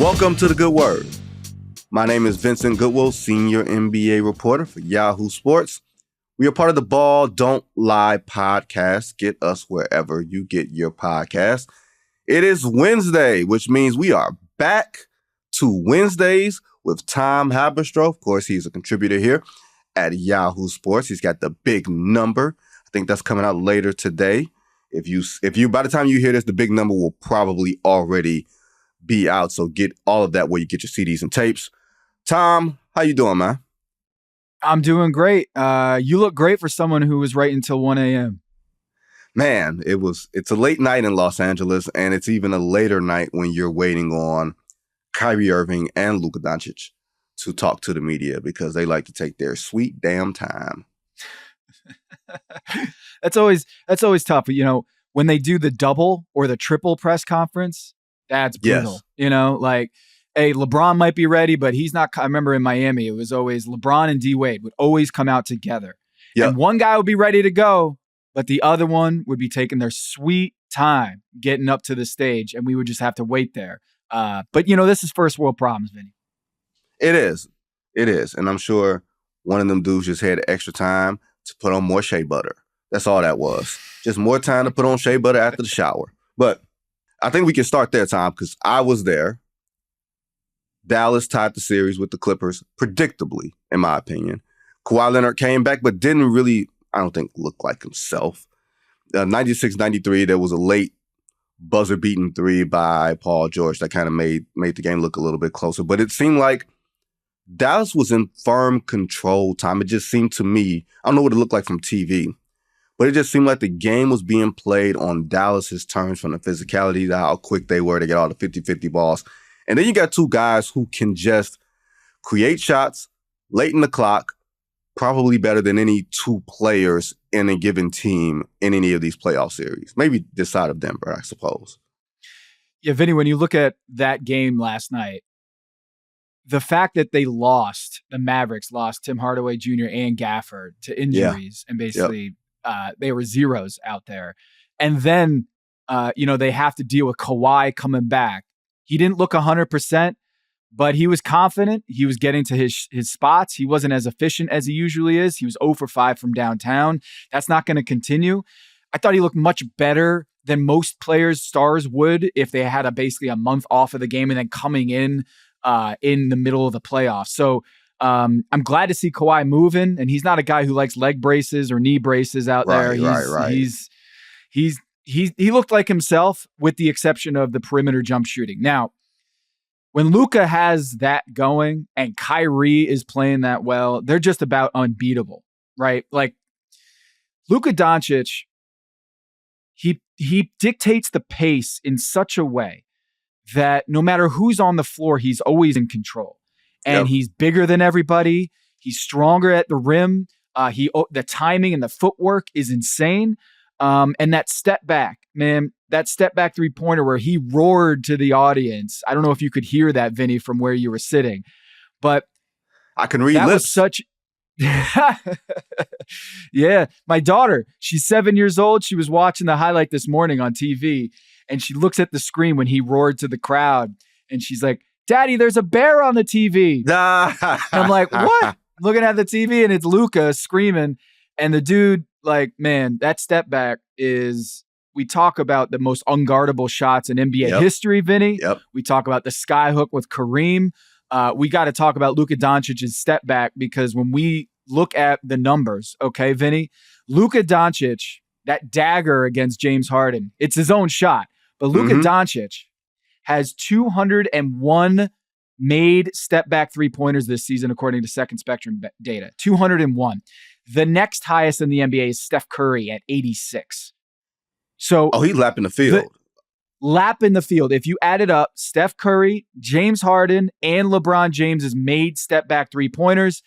Welcome to The Good Word. My name is Vincent Goodwill, senior NBA reporter for Yahoo Sports. We are part of the Ball Don't Lie podcast. Get us wherever you get your podcast. It is Wednesday, which means we are back to Wednesdays with Tom Haberstroh. Of course, he's a contributor here at Yahoo Sports. He's got the big number. I think that's coming out later today. If you by the time you hear this, the big number will probably already be out. So get all of that where you get your CDs and tapes. Tom, how you doing, man? I'm doing great. You look great for someone who was right until 1 a.m. Man, it's a late night in Los Angeles, and it's even a later night when you're waiting on Kyrie Irving and Luka Doncic to talk to the media because they like to take their sweet damn time. That's always tough. You know, when they do the double or the triple press conference, that's brutal. Yes. You know, like, hey, LeBron might be ready, but he's not. I remember in Miami, it was always LeBron and D-Wade would always come out together. Yep. And one guy would be ready to go, but the other one would be taking their sweet time getting up to the stage, and we would just have to wait there. But, you know, this is first world problems, Vinny. It is. And I'm sure one of them dudes just had extra time to put on more shea butter. That's all that was. Just more time to put on shea butter after the shower. But I think we can start there, Tom, because I was there. Dallas tied the series with the Clippers, predictably, in my opinion. Kawhi Leonard came back, but didn't really, I don't think, look like himself. 96-93, there was a late buzzer-beaten three by Paul George that kind of made the game look a little bit closer. But it seemed like Dallas was in firm control, Tom. It just seemed to me, I don't know what it looked like from TV, but it just seemed like the game was being played on Dallas's terms from the physicality to how quick they were to get all the 50-50 balls. And then you got two guys who can just create shots late in the clock, probably better than any two players in a given team in any of these playoff series. Maybe this side of Denver, I suppose. Yeah, Vinny, when you look at that game last night, the fact that the Mavericks lost Tim Hardaway Jr. and Gafford to injuries, and basically they were zeros out there. And then, they have to deal with Kawhi coming back. He didn't look 100%, but he was confident. He was getting to his spots. He wasn't as efficient as he usually is. He was 0 for 5 from downtown. That's not going to continue. I thought he looked much better than most stars would if they had basically a month off of the game and then coming in the middle of the playoffs. So I'm glad to see Kawhi moving, and he's not a guy who likes leg braces or knee braces out there. Right. He looked like himself with the exception of the perimeter jump shooting. Now, when Luka has that going and Kyrie is playing that well, they're just about unbeatable, right? Like Luka Doncic, he dictates the pace in such a way that no matter who's on the floor, he's always in control. And he's bigger than everybody. He's stronger at the rim. The timing and the footwork is insane. And that step back, man, that step back 3-pointer where he roared to the audience. I don't know if you could hear that, Vinny, from where you were sitting, but I can read lips. Yeah. My daughter, she's 7 years old. She was watching the highlight this morning on TV, and she looks at the screen when he roared to the crowd, and she's like, "Daddy, there's a bear on the TV." I'm like, "What?" Looking at the TV, and it's Luka screaming, and the dude, like, man, that step back is, we talk about the most unguardable shots in NBA history, Vinny. We talk about the skyhook with Kareem. We got to talk about Luka Doncic's step back, because when we look at the numbers, okay, Vinny, Luka Doncic, that dagger against James Harden, it's his own shot. But Luka Doncic has 201 made step back 3-pointers this season, according to Second Spectrum data. 201. The next highest in the NBA is Steph Curry at 86. So he's lapping the field. Lapping the field. If you add it up, Steph Curry, James Harden, and LeBron James's made step back 3-pointers,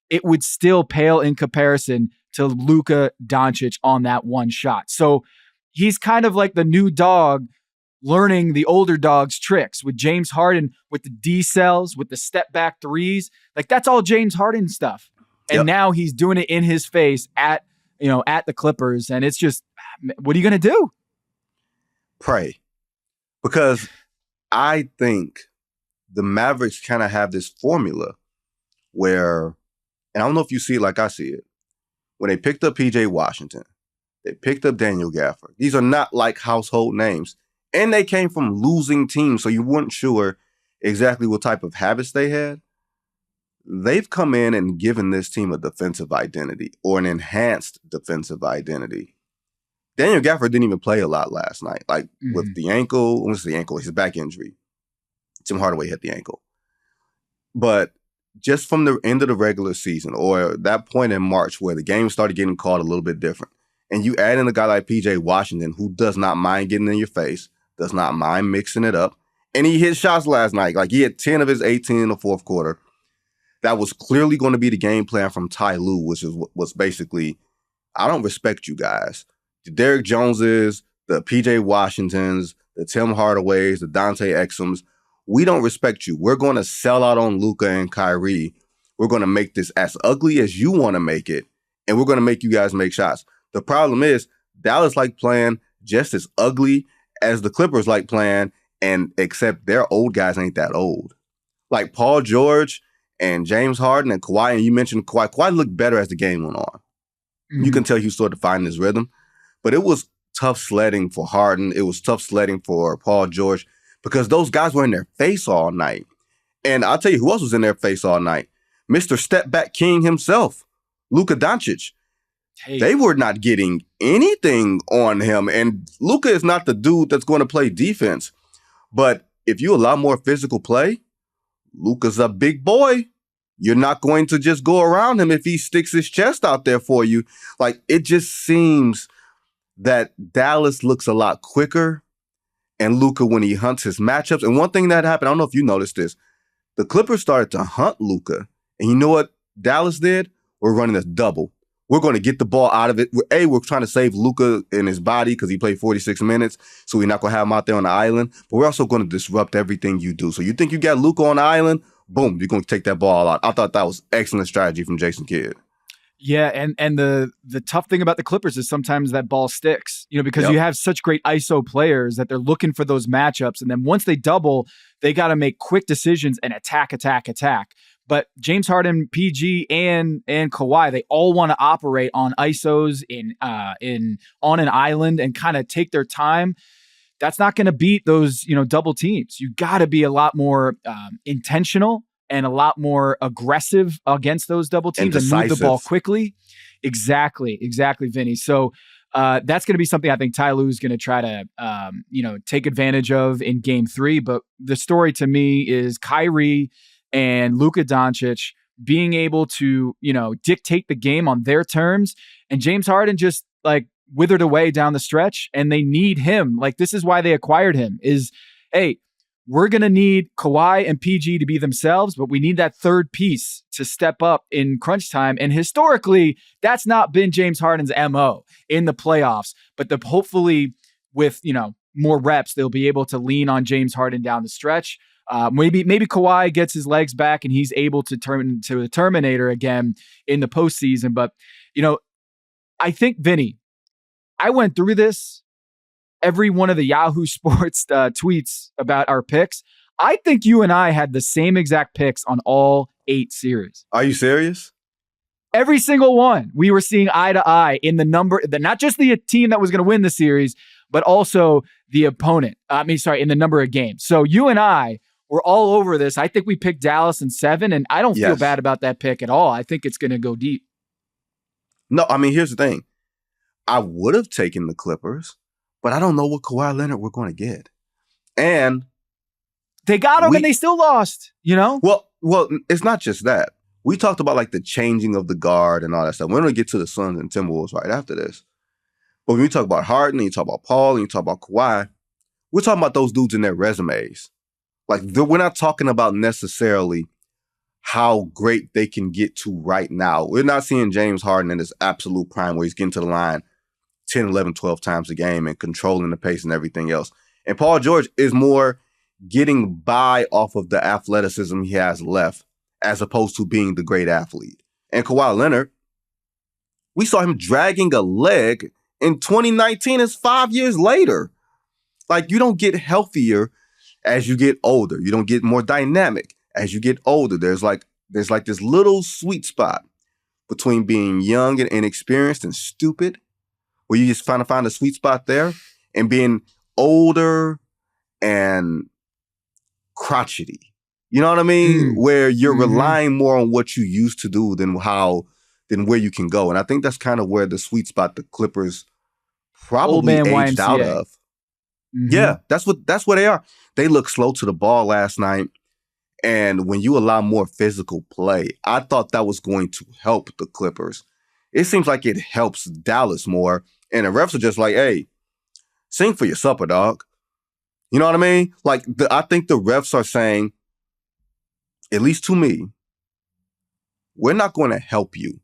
it would still pale in comparison to Luka Doncic on that one shot. So he's kind of like the new dog learning the older dog's tricks, with James Harden with the D-cells, with the step back threes. Like, that's all James Harden stuff. And now he's doing it in his face at the Clippers. And it's just, what are you going to do? Pray. Because I think the Mavericks kind of have this formula where, and I don't know if you see it like I see it, when they picked up PJ Washington, they picked up Daniel Gafford. These are not like household names. And they came from losing teams, so you weren't sure exactly what type of habits they had. They've come in and given this team a defensive identity or an enhanced defensive identity. Daniel Gafford didn't even play a lot last night, like with the ankle. What's the ankle? His back injury. Tim Hardaway hit the ankle. But just from the end of the regular season or that point in March where the game started getting called a little bit different, and you add in a guy like PJ Washington who does not mind getting in your face, does not mind mixing it up, and he hit shots last night. Like he had 10 of his 18 in the fourth quarter. That was clearly going to be the game plan from Ty Lue, which was basically, I don't respect you guys. The Derrick Joneses, the PJ Washingtons, the Tim Hardaways, the Dante Exums, we don't respect you. We're going to sell out on Luka and Kyrie. We're going to make this as ugly as you want to make it, and we're going to make you guys make shots. The problem is Dallas like playing just as ugly as the Clippers like playing, and except their old guys ain't that old. Like Paul George and James Harden and Kawhi, and you mentioned Kawhi. Kawhi looked better as the game went on. You can tell he started finding his rhythm, but it was tough sledding for Harden. It was tough sledding for Paul George because those guys were in their face all night. And I'll tell you who else was in their face all night. Mr. Step Back King himself, Luka Doncic. Hey. They were not getting anything on him. And Luka is not the dude that's going to play defense. But if you allow more physical play, Luka's a big boy. You're not going to just go around him if he sticks his chest out there for you. Like, it just seems that Dallas looks a lot quicker and Luka when he hunts his matchups. And one thing that happened, I don't know if you noticed this, the Clippers started to hunt Luka. And you know what Dallas did? We're running a double. We're going to get the ball out of it. We're trying to save Luka in his body because he played 46 minutes, so we're not going to have him out there on the island. But we're also going to disrupt everything you do. So you think you got Luka on the island, boom, you're going to take that ball out. I thought that was excellent strategy from Jason Kidd. Yeah, and the tough thing about the Clippers is sometimes that ball sticks, because you have such great ISO players that they're looking for those matchups. And then once they double, they got to make quick decisions and attack. But James Harden, PG, and Kawhi, they all want to operate on ISOs on an island and kind of take their time. That's not going to beat those, double teams. You got to be a lot more intentional and a lot more aggressive against those double teams and move the ball quickly. Exactly, Vinny. So that's going to be something I think Ty Lue is going to try to, take advantage of in Game 3. But the story to me is Kyrie and Luka Doncic being able to, dictate the game on their terms. And James Harden just withered away down the stretch, and they need him. This is why they acquired him is, hey, we're going to need Kawhi and PG to be themselves, but we need that third piece to step up in crunch time. And historically, that's not been James Harden's MO in the playoffs. But hopefully with, more reps, they'll be able to lean on James Harden down the stretch. Maybe Kawhi gets his legs back and he's able to turn into a Terminator again in the postseason. But, I think, Vinny, I went through this. Every one of the Yahoo Sports tweets about our picks. I think you and I had the same exact picks on all 8 series. Are you serious? Every single one. We were seeing eye to eye in the number, not just the team that was going to win the series, but also the opponent. In the number of games. So you and I were all over this. I think we picked Dallas in 7, and I don't feel bad about that pick at all. I think it's going to go deep. No, here's the thing. I would have taken the Clippers, but I don't know what Kawhi Leonard we're going to get. And they got him and they still lost, Well, it's not just that. We talked about the changing of the guard and all that stuff. We're going to get to the Suns and Timberwolves right after this. But when you talk about Harden, and you talk about Paul, and you talk about Kawhi, we're talking about those dudes in their resumes. We're not talking about necessarily how great they can get to right now. We're not seeing James Harden in his absolute prime where he's getting to the line 10, 11, 12 times a game and controlling the pace and everything else. And Paul George is more getting by off of the athleticism he has left as opposed to being the great athlete. And Kawhi Leonard, we saw him dragging a leg in 2019. It's 5 years later. You don't get healthier As you get older, you don't get more dynamic. As you get older, there's like this little sweet spot between being young and inexperienced and stupid, where you just find a sweet spot there, and being older and crotchety. You know what I mean? Where you're relying more on what you used to do than where you can go. And I think that's kind of where the sweet spot the Clippers probably aged YMCA. out of. Yeah, that's what they are. They look slow to the ball last night. And when you allow more physical play, I thought that was going to help the Clippers. It seems like it helps Dallas more. And the refs are just like, hey, sing for your supper, dog. You know what I mean? Like, I think the refs are saying, at least to me, we're not going to help you.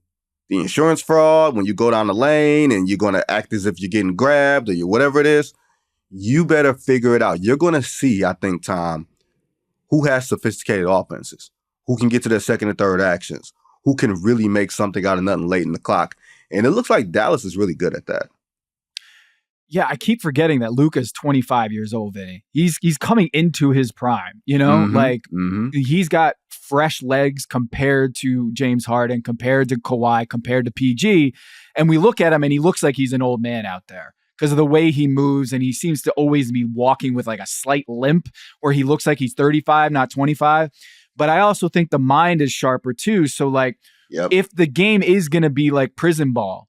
The insurance fraud, when you go down the lane and you're going to act as if you're getting grabbed or whatever it is, you better figure it out. You're going to see, I think, Tom, who has sophisticated offenses, who can get to their second and third actions, who can really make something out of nothing late in the clock. And it looks like Dallas is really good at that. Yeah, I keep forgetting that Luka's 25 years old, Vinny. He's coming into his prime, you know? He's got fresh legs compared to James Harden, compared to Kawhi, compared to PG. And we look at him and he looks like he's an old man out there because of the way he moves, and he seems to always be walking with like a slight limp where he looks like he's 35, not 25. But I also think the mind is sharper too. So like, if the game is going to be like prison ball,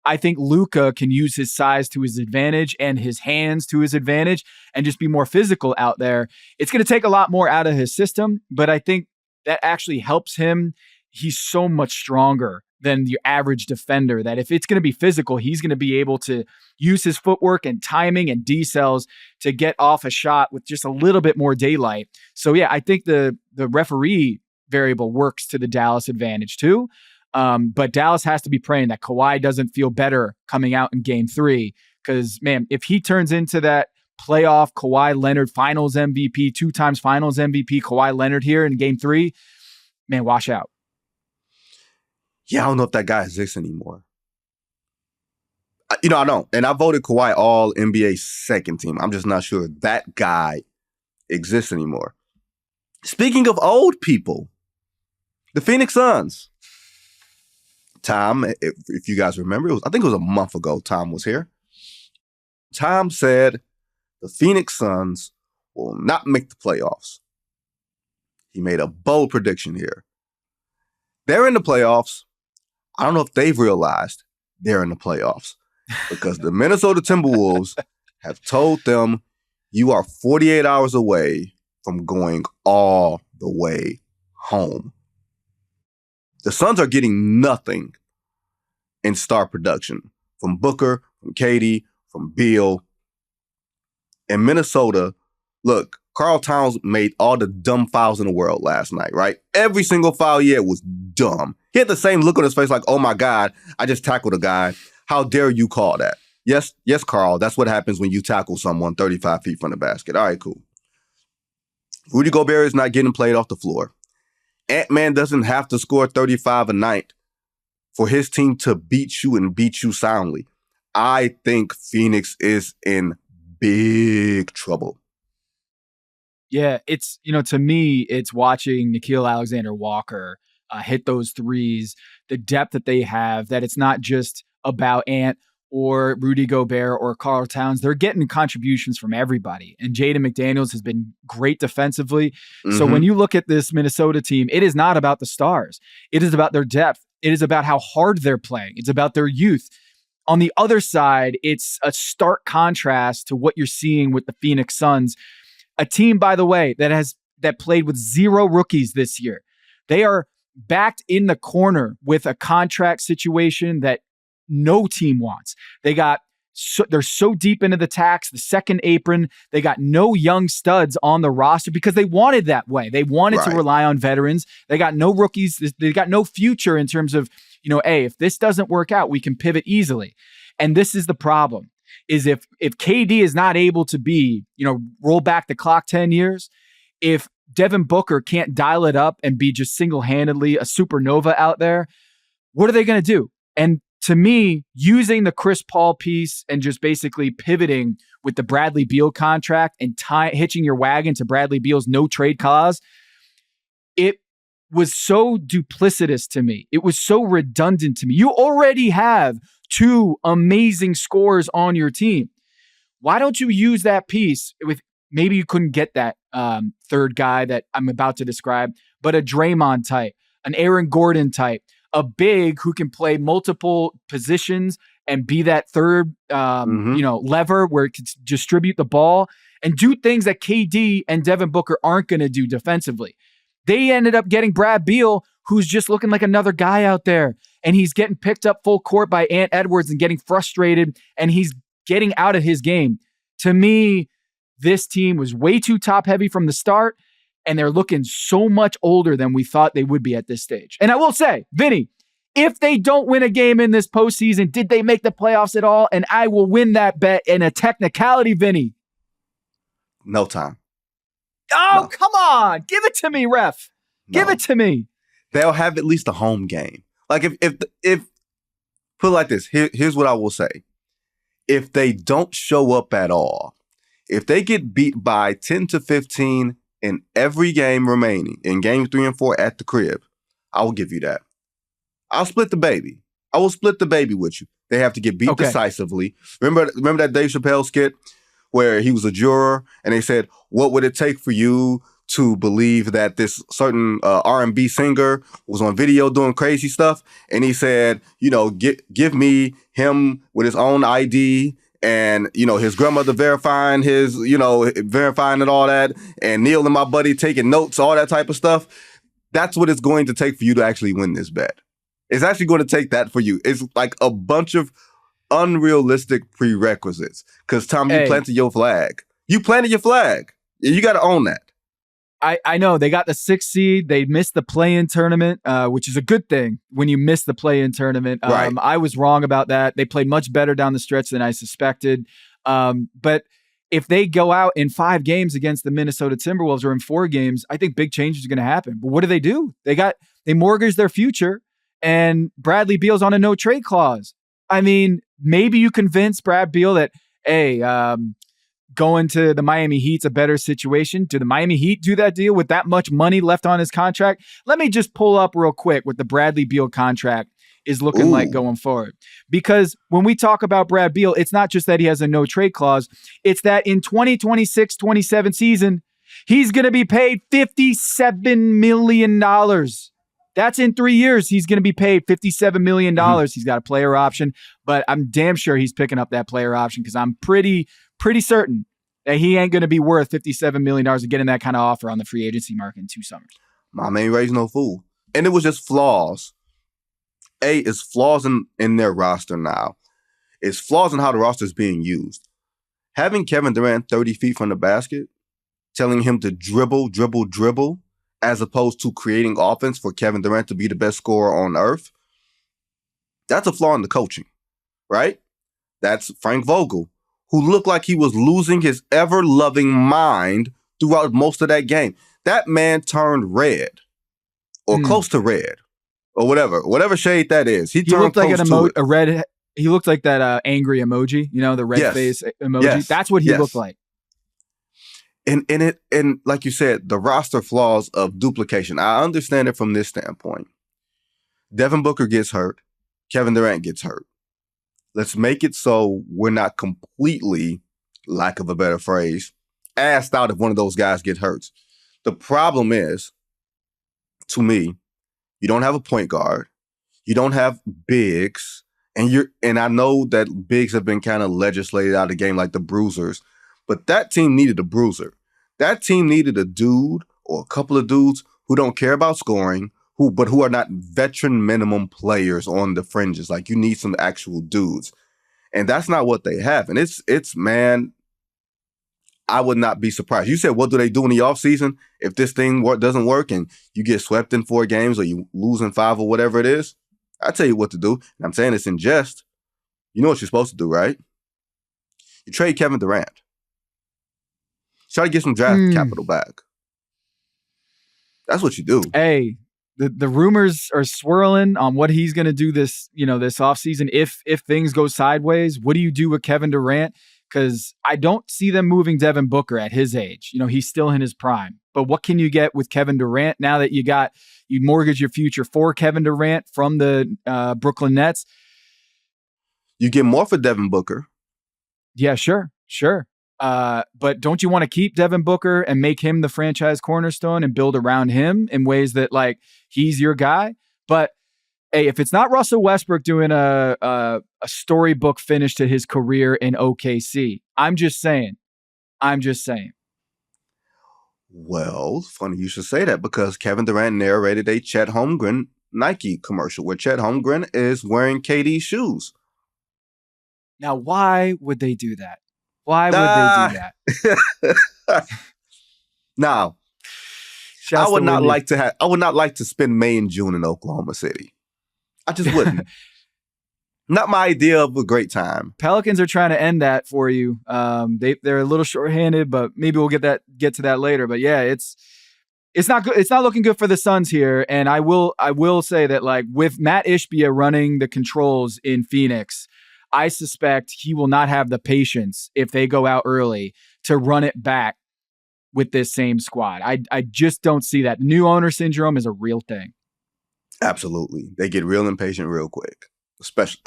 I think Luka can use his size to his advantage and his hands to his advantage and just be more physical out there. It's going to take a lot more out of his system, but I think that actually helps him. He's so much stronger than the average defender that if it's going to be physical, he's going to be able to use his footwork and timing and decels to get off a shot with just a little bit more daylight. So yeah, I think the referee variable works to the Dallas advantage too. But Dallas has to be praying that Kawhi doesn't feel better coming out in game 3. Because, man, if he turns into that playoff Kawhi Leonard finals MVP, 2 times finals MVP Kawhi Leonard here in game 3, man, wash out. Yeah, I don't know if that guy exists anymore. I don't. And I voted Kawhi all NBA second team. I'm just not sure that guy exists anymore. Speaking of old people, the Phoenix Suns. Tom, if you guys remember, I think it was a month ago Tom was here. Tom said the Phoenix Suns will not make the playoffs. He made a bold prediction here. They're in the playoffs. I don't know if they've realized they're in the playoffs because the Minnesota Timberwolves have told them you are 48 hours away from going all the way home. The Suns are getting nothing in star production from Booker, from KD, from Beal. In Minnesota, look, Karl Towns made all the dumb fouls in the world last night, right? Every single foul he had was dumb. He had the same look on his face like, oh my God, I just tackled a guy. How dare you call that? Yes, Karl, that's what happens when you tackle someone 35 feet from the basket. All right, cool. Rudy Gobert is not getting played off the floor. Ant-Man doesn't have to score 35 a night for his team to beat you and beat you soundly. I think Phoenix is in big trouble. Yeah, it's, to me, it's watching Nickeil Alexander-Walker hit those threes, the depth that they have, that it's not just about Ant or Rudy Gobert or Karl Towns. They're getting contributions from everybody. And Jaden McDaniels has been great defensively. So when you look at this Minnesota team, it is not about the stars. It is about their depth. It is about how hard they're playing. It's about their youth. On the other side, it's a stark contrast to what you're seeing with the Phoenix Suns, a team, by the way, that played with 0 rookies this year. They are backed in the corner with a contract situation that no team wants. They're so deep into the tax, the second apron. They got no young studs on the roster because they wanted that way. They wanted to rely on veterans. They got no rookies. They got no future in terms of, hey, if this doesn't work out, we can pivot easily. And this is the problem, is if KD is not able to be, roll back the clock 10 years, if Devin Booker can't dial it up and be just single-handedly a supernova out there, what are they going to do? And to me, using the Chris Paul piece and just basically pivoting with the Bradley Beal contract and hitching your wagon to Bradley Beal's no trade clause, it was so duplicitous to me. It was so redundant to me. You already have two amazing scorers on your team. Why don't you use that piece with, maybe you couldn't get that third guy that I'm about to describe, but a Draymond type, an Aaron Gordon type, a big who can play multiple positions and be that third lever where it can distribute the ball and do things that KD and Devin Booker aren't going to do defensively. They ended up getting Brad Beal, who's just looking like another guy out there, and he's getting picked up full court by Ant Edwards and getting frustrated, and he's getting out of his game. To me, this team was way too top heavy from the start, and they're looking so much older than we thought they would be at this stage. And I will say, Vinny, if they don't win a game in this postseason, did they make the playoffs at all? And I will win that bet in a technicality, Vinny. No time. Oh, No. Come on. Give it to me, ref. No. Give it to me. They'll have at least a home game. Like if put it like this, here's what I will say. If they don't show up at all, if they get beat by 10 to 15 in every game remaining, in games 3 and 4 at the crib, I will give you that. I'll split the baby. I will split the baby with you. They have to get beat decisively. Remember that Dave Chappelle skit where he was a juror and they said, what would it take for you to believe that this certain R&B singer was on video doing crazy stuff? And he said, give me him with his own ID and, his grandmother verifying verifying and all that, and Neil and my buddy taking notes, all that type of stuff. That's what it's going to take for you to actually win this bet. It's actually going to take that for you. It's like a bunch of unrealistic prerequisites. Because, Tom, you planted your flag. You planted your flag. You got to own that. I know. They got the 6th seed. They missed the play-in tournament, which is a good thing when you miss the play-in tournament. Right. I was wrong about that. They played much better down the stretch than I suspected. But if they go out in 5 games against the Minnesota Timberwolves or in 4 games, I think big changes are going to happen. But what do? They mortgage their future, and Bradley Beal's on a no-trade clause. I mean, maybe you convince Brad Beal that, hey, going to the Miami Heat's a better situation. Do the Miami Heat do that deal with that much money left on his contract? Let me just pull up real quick what the Bradley Beal contract is looking like going forward. Because when we talk about Brad Beal, it's not just that he has a no-trade clause. It's that in 2026-27 season, he's going to be paid $57 million. That's in 3 years. He's going to be paid $57 million. He's got a player option, but I'm damn sure he's picking up that player option because I'm pretty certain that he ain't going to be worth $57 million and getting that kind of offer on the free agency market in 2 summers. My man raised no fool. And it was just flaws. It's flaws in their roster now. It's flaws in how the roster is being used. Having Kevin Durant 30 feet from the basket, telling him to dribble, as opposed to creating offense for Kevin Durant to be the best scorer on earth, that's a flaw in the coaching, right? That's Frank Vogel, who looked like he was losing his ever-loving mind throughout most of that game. That man turned red, or close to red, or whatever shade that is. He turned looked like close to a red. He looked like that angry emoji, the red face emoji. Yes. That's what he looked like. And like you said, the roster flaws of duplication. I understand it from this standpoint. Devin Booker gets hurt. Kevin Durant gets hurt. Let's make it so we're not completely, lack of a better phrase, assed out if one of those guys get hurt. The problem is, to me, you don't have a point guard. You don't have bigs. And I know that bigs have been kind of legislated out of the game like the bruisers. But that team needed a bruiser. That team needed a dude or a couple of dudes who don't care about scoring, who are not veteran minimum players on the fringes. Like, you need some actual dudes. And that's not what they have. And it's man, I would not be surprised. You said, what do they do in the offseason if this thing doesn't work and you get swept in 4 games or you lose in 5 or whatever it is? I tell you what to do. And I'm saying this in jest. You know what you're supposed to do, right? You trade Kevin Durant. Try to get some draft capital back. That's what you do. Hey, the rumors are swirling on what he's going to do this offseason if things go sideways. What do you do with Kevin Durant? because I don't see them moving Devin Booker at his age. He's still in his prime. But what can you get with Kevin Durant now that you mortgage your future for Kevin Durant from the Brooklyn Nets? You get more for Devin Booker. Yeah, sure. But don't you want to keep Devin Booker and make him the franchise cornerstone and build around him in ways that he's your guy? But hey, if it's not Russell Westbrook doing a storybook finish to his career in OKC, I'm just saying. Well, funny you should say that because Kevin Durant narrated a Chet Holmgren Nike commercial where Chet Holmgren is wearing KD's shoes. Now, why would they do that? Why would they do that? Now, I would not like to spend May and June in Oklahoma City. I just wouldn't. Not my idea of a great time. Pelicans are trying to end that for you. They're a little shorthanded, but maybe we'll get to that later. But yeah, it's not good. It's not looking good for the Suns here. And I will say that with Matt Ishbia running the controls in Phoenix, I suspect he will not have the patience if they go out early to run it back with this same squad. I just don't see that. New owner syndrome is a real thing. Absolutely. They get real impatient real quick, especially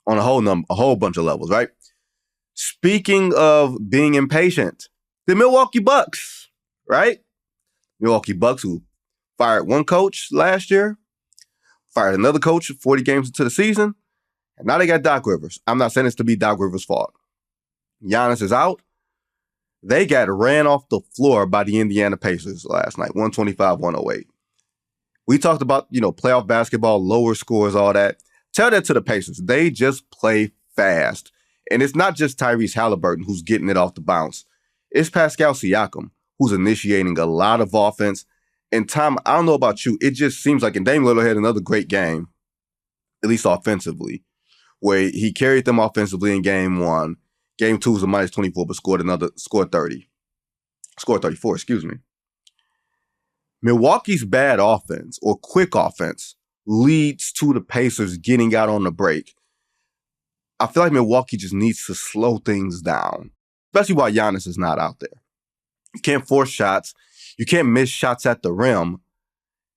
on a whole bunch of levels, right? Speaking of being impatient, the Milwaukee Bucks, right? Milwaukee Bucks, who fired one coach last year, fired another coach 40 games into the season, and now they got Doc Rivers. I'm not saying this to be Doc Rivers' fault. Giannis is out. They got ran off the floor by the Indiana Pacers last night, 125-108. We talked about, playoff basketball, lower scores, all that. Tell that to the Pacers. They just play fast. And it's not just Tyrese Halliburton who's getting it off the bounce. It's Pascal Siakam who's initiating a lot of offense. And Tom, I don't know about you, it just seems like, and Dame Lillard had another great game, at least offensively, where he carried them offensively in game one. Game two was a minus 24, but scored 30. Scored 34, excuse me. Milwaukee's bad offense or quick offense leads to the Pacers getting out on the break. I feel like Milwaukee just needs to slow things down, especially while Giannis is not out there. You can't force shots. You can't miss shots at the rim.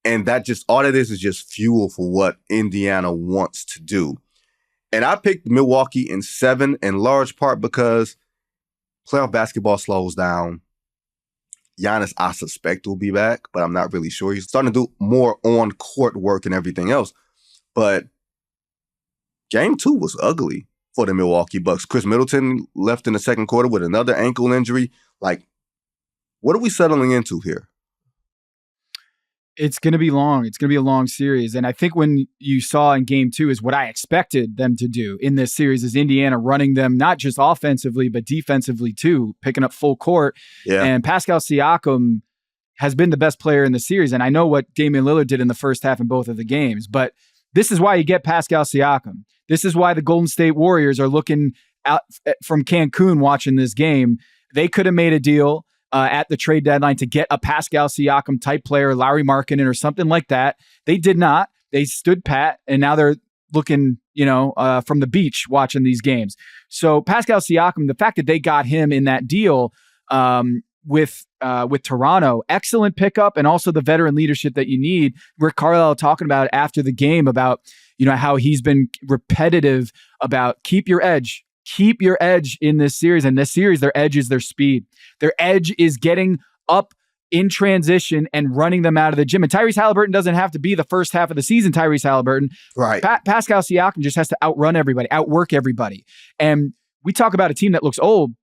And all that is just fuel for what Indiana wants to do. And I picked Milwaukee in 7 in large part because playoff basketball slows down. Giannis, I suspect, will be back, but I'm not really sure. He's starting to do more on-court work and everything else. But game 2 was ugly for the Milwaukee Bucks. Chris Middleton left in the second quarter with another ankle injury. What are we settling into here? It's going to be long. It's going to be a long series. And I think when you saw in game 2 is what I expected them to do in this series is Indiana running them, not just offensively, but defensively too, picking up full court. Yeah. And Pascal Siakam has been the best player in the series. And I know what Damian Lillard did in the first half in both of the games, but this is why you get Pascal Siakam. This is why the Golden State Warriors are looking out from Cancun watching this game. They could have made a deal at the trade deadline to get a Pascal Siakam type player, Lauri Markkanen or something like that. They did not. They stood pat, and now they're looking, from the beach watching these games. So Pascal Siakam, the fact that they got him in that deal with Toronto, excellent pickup, and also the veteran leadership that you need. Rick Carlisle talking about after the game about how he's been repetitive about keep your edge. Keep your edge in this series. And this series, their edge is their speed. Their edge is getting up in transition and running them out of the gym. And Tyrese Halliburton doesn't have to be the first half of the season, Tyrese Halliburton. Right. Pascal Siakam just has to outrun everybody, outwork everybody. And we talk about a team that looks old.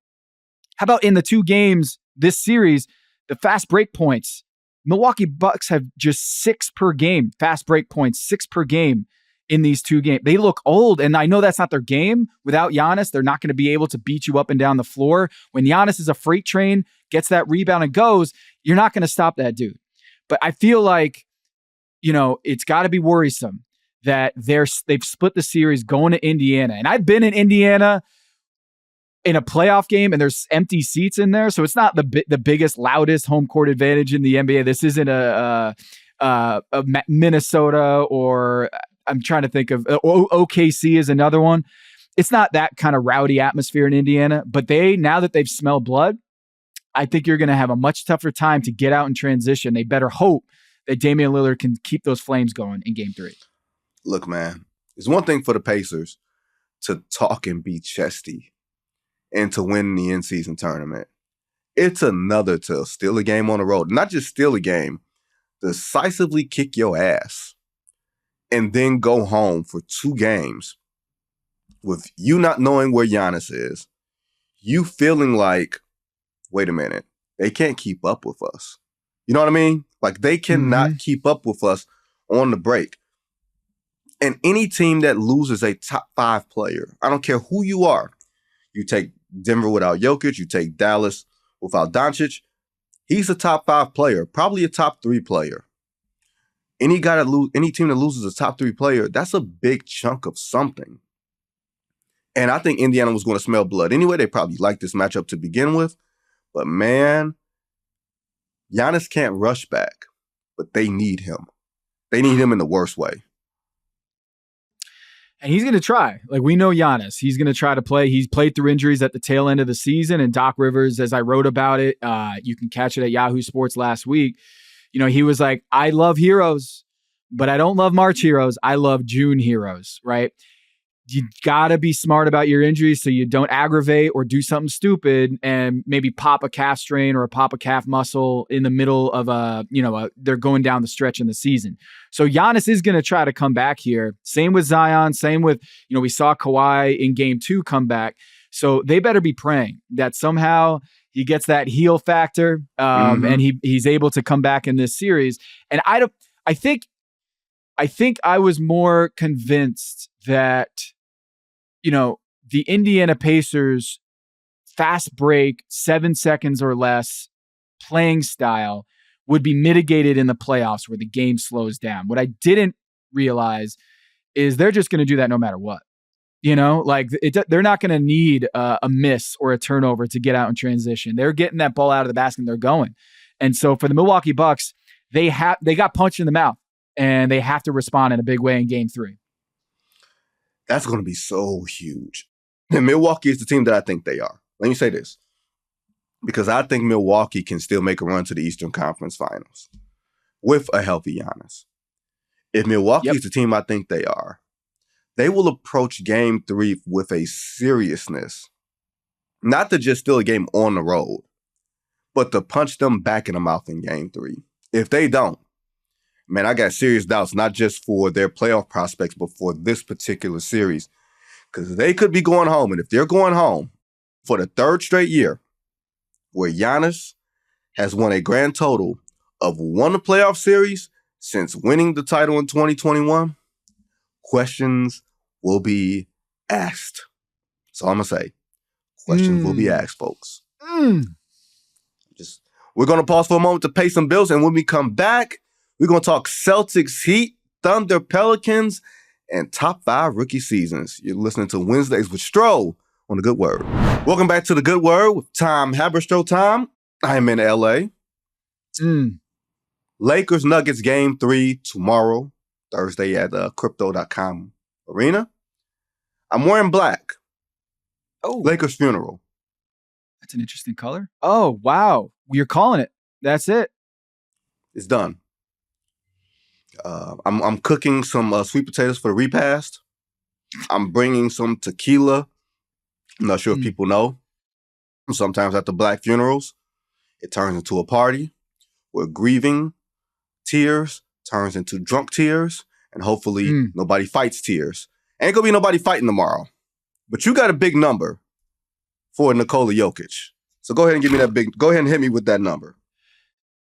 How about in the 2 games this series, the fast break points? Milwaukee Bucks have just 6 per game, fast break points, 6 per game. In these 2 games. They look old, and I know that's not their game. Without Giannis, they're not going to be able to beat you up and down the floor. When Giannis is a freight train, gets that rebound and goes, you're not going to stop that dude. But I feel like, it's got to be worrisome that they've split the series going to Indiana. And I've been in Indiana in a playoff game, and there's empty seats in there, so it's not the biggest, loudest home court advantage in the NBA. This isn't a Minnesota or I'm trying to think of OKC is another one. it's not that kind of rowdy atmosphere in Indiana, but now that they've smelled blood, I think you're going to have a much tougher time to get out in transition. They better hope that Damian Lillard can keep those flames going in game 3. Look, man, it's one thing for the Pacers to talk and be chesty and to win the in-season tournament. It's another to steal a game on the road. Not just steal a game, decisively kick your ass and then go home for 2 games with you not knowing where Giannis is, you feeling like, wait a minute, they can't keep up with us. You know what I mean? Like, they cannot keep up with us on the break. And any team that loses a top 5 player, I don't care who you are, you take Denver without Jokic, you take Dallas without Doncic, he's a top 5 player, probably a top 3 player. Any team that loses a top 3 player, that's a big chunk of something. And I think Indiana was going to smell blood anyway. They probably liked this matchup to begin with. But man, Giannis can't rush back, but they need him. They need him in the worst way. And he's going to try. Like, we know Giannis. He's going to try to play. He's played through injuries at the tail end of the season. And Doc Rivers, as I wrote about it, you can catch it at Yahoo Sports last week. You know, he was like, I love heroes, but I don't love March heroes. I love June heroes, right? You got to be smart about your injuries so you don't aggravate or do something stupid and maybe pop a calf strain or pop a calf muscle in the middle of they're going down the stretch in the season. So Giannis is going to try to come back here. Same with Zion. Same with, we saw Kawhi in game 2 come back. So they better be praying that somehow he gets that heel factor and he's able to come back in this series. And I think I was more convinced that, the Indiana Pacers fast break, 7 seconds or less playing style would be mitigated in the playoffs where the game slows down. What I didn't realize is they're just going to do that no matter what. They're not going to need a miss or a turnover to get out in transition. They're getting that ball out of the basket and they're going. And so for the Milwaukee Bucks, they got punched in the mouth and they have to respond in a big way in game 3. That's going to be so huge. And Milwaukee is the team that I think they are. Let me say this. Because I think Milwaukee can still make a run to the Eastern Conference Finals with a healthy Giannis. If Milwaukee is the team I think they are, they will approach game 3 with a seriousness. Not to just steal a game on the road, but to punch them back in the mouth in game 3. If they don't, man, I got serious doubts, not just for their playoff prospects, but for this particular series. Because they could be going home. And if they're going home for the 3rd straight year, where Giannis has won a grand total of 1 playoff series since winning the title in 2021, questions will be asked. That's all I'm going to say. Questions will be asked, folks. We're going to pause for a moment to pay some bills. And when we come back, we're going to talk Celtics, Heat, Thunder, Pelicans, and top 5 rookie seasons. You're listening to Wednesdays with Stroh on The Good Word. Welcome back to The Good Word with Tom Haberstroh. Tom, I'm in L.A. Lakers Nuggets game 3 tomorrow, Thursday at crypto.com arena. I'm wearing black. Oh, Lakers funeral. That's an interesting color. Oh, wow. You're calling it. That's it. It's done. I'm cooking some sweet potatoes for the repast. I'm bringing some tequila. I'm not sure if people know. Sometimes at the black funerals, it turns into a party where grieving tears turns into drunk tears, and hopefully nobody fights tears. Ain't gonna be nobody fighting tomorrow. But you got a big number for Nikola Jokic. So go ahead and give me go ahead and hit me with that number.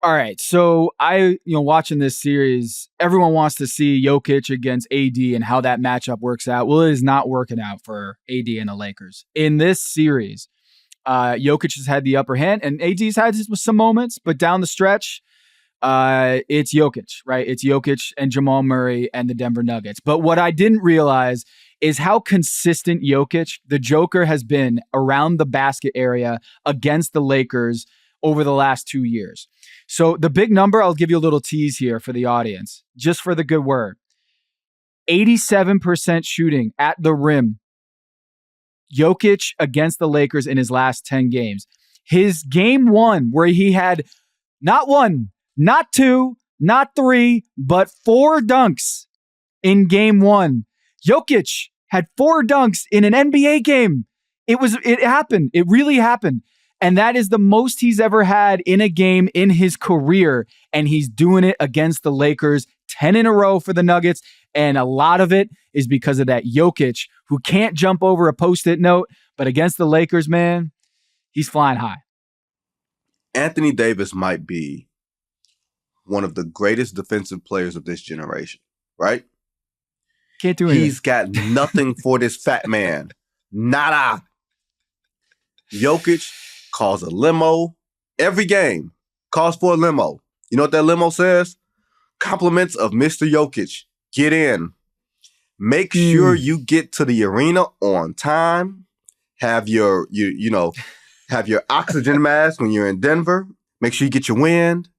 All right. So watching this series, everyone wants to see Jokic against AD and how that matchup works out. Well, it is not working out for AD and the Lakers. In this series, Jokic has had the upper hand and AD's had some moments, but down the stretch, it's Jokic, right? It's Jokic and Jamal Murray and the Denver Nuggets. But what I didn't realize is how consistent Jokic, the Joker, has been around the basket area against the Lakers over the last 2 years. So the big number, I'll give you a little tease here for the audience, just for the good word. 87% shooting at the rim Jokic against the Lakers in his last 10 games. His game one, where he had not one, not two, not three, but 4 dunks in game one. Jokic had 4 dunks in an NBA game. It happened. It really happened. And that is the most he's ever had in a game in his career. And he's doing it against the Lakers, 10 in a row for the Nuggets. And a lot of it is because of that Jokic, who can't jump over a Post-it note. But against the Lakers, man, he's flying high. Anthony Davis might be one of the greatest defensive players of this generation, right? Can't do anything. He's got nothing for this fat man. Nada. Jokic calls a limo every game. Calls for a limo. You know what that limo says? Compliments of Mr. Jokic. Get in. Make sure you get to the arena on time. Have your have your oxygen mask when you're in Denver. Make sure you get your wind.